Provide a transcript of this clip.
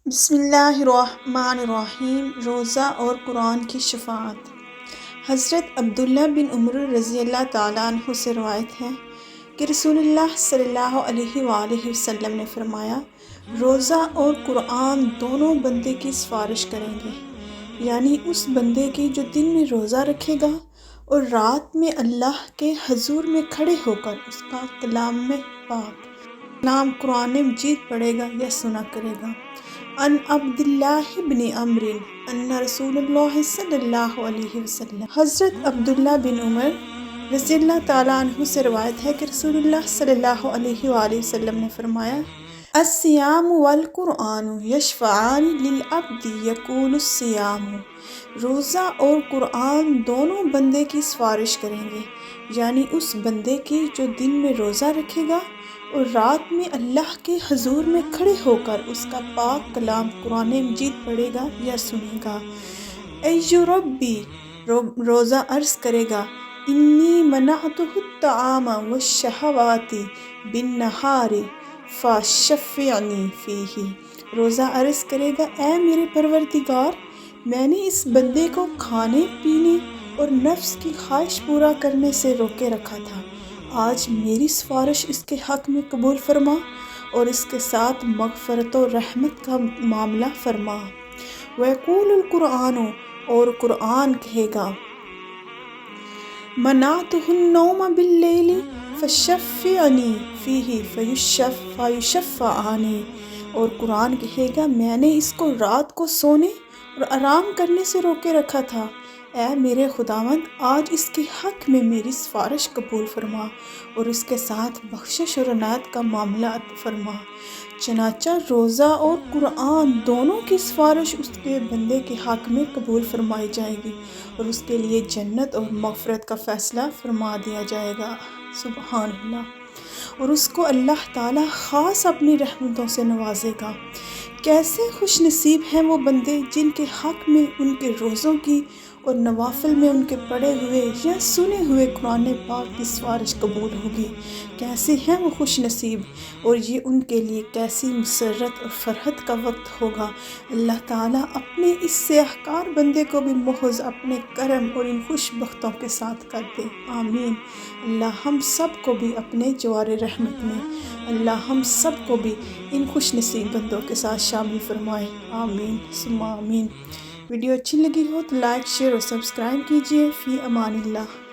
بسم اللہ الرحمن الرحیم۔ روزہ اور قرآن کی شفاعت۔ حضرت عبداللہ بن عمر رضی اللہ تعالیٰ عنہ سے روایت ہے کہ رسول اللہ صلی اللہ علیہ وآلہ وسلم نے فرمایا، روزہ اور قرآن دونوں بندے کی سفارش کریں گے، یعنی اس بندے کی جو دن میں روزہ رکھے گا اور رات میں اللہ کے حضور میں کھڑے ہو کر اس کا کلام میں پاک کلام قرآن مجید پڑھے گا یا سنا کرے گا۔ ان عبداللہ بن عمر ان رسول اللہ صلی اللہ علیہ وسلم، حضرت عبداللہ بن عمر رضی اللہ تعالیٰ عنہ سے روایت ہے کہ رسول اللہ صلی اللہ علیہ وآلہ وسلم نے فرمایا، الصیام والقرآن یشفعان للعبد یقول الصیام، روزہ اور قرآن دونوں بندے کی سفارش کریں گے، یعنی اس بندے کی جو دن میں روزہ رکھے گا اور رات میں اللہ کے حضور میں کھڑے ہو کر اس کا پاک کلام قرآن مجید پڑھے گا یا سنے گا۔ ای ربی، روزہ عرض کرے گا، انی منعتہ الطعام والشہوات بالنہار فشفعنی فیہ، روزہ عرض کرے گا، اے میرے پروردگار، میں نے اس بندے کو کھانے پینے اور نفس کی خواہش پورا کرنے سے روکے رکھا تھا، آج میری سفارش اس کے حق میں قبول فرما اور اس کے ساتھ مغفرت و رحمت کا معاملہ فرما۔ وَيَقُولُ الْقُرْآنُ، اور قرآن کہے گا، مَنَعْتُهُ النَّوْمَ بِاللَّيْلِ فَشَفِّعْنِي فِيهِ فَيُشَفَّعَانِ، اور قرآن کہے گا، میں نے اس کو رات کو سونے اور آرام کرنے سے روکے رکھا تھا، اے میرے خداوند، آج اس کے حق میں میری سفارش قبول فرما اور اس کے ساتھ بخشش اور عنایت کا معاملہ فرما۔ چنانچہ روزہ اور قرآن دونوں کی سفارش اس کے بندے کے حق میں قبول فرمائی جائے گی اور اس کے لیے جنت اور مغفرت کا فیصلہ فرما دیا جائے گا۔ سبحان اللہ۔ اور اس کو اللہ تعالیٰ خاص اپنی رحمتوں سے نوازے گا۔ کیسے خوش نصیب ہیں وہ بندے جن کے حق میں ان کے روزوں کی اور نوافل میں ان کے پڑھے ہوئے یا سنے ہوئے قرآن پاک کی سفارش قبول ہوگی۔ کیسے ہیں وہ خوش نصیب، اور یہ ان کے لیے کیسی مسرت اور فرحت کا وقت ہوگا۔ اللہ تعالیٰ اپنے اس سیاہکار بندے کو بھی محض اپنے کرم اور ان خوش بختوں کے ساتھ کر دے، آمین۔ اللہ ہم سب کو بھی اپنے جوار رحمت میں، اللہ ہم سب کو بھی ان خوش نصیب بندوں کے ساتھ شامل فرمائے، آمین ثم آمین۔ ویڈیو اچھی لگی ہو تو لائک، شیئر اور سبسکرائب کیجیے۔ فی امان اللہ۔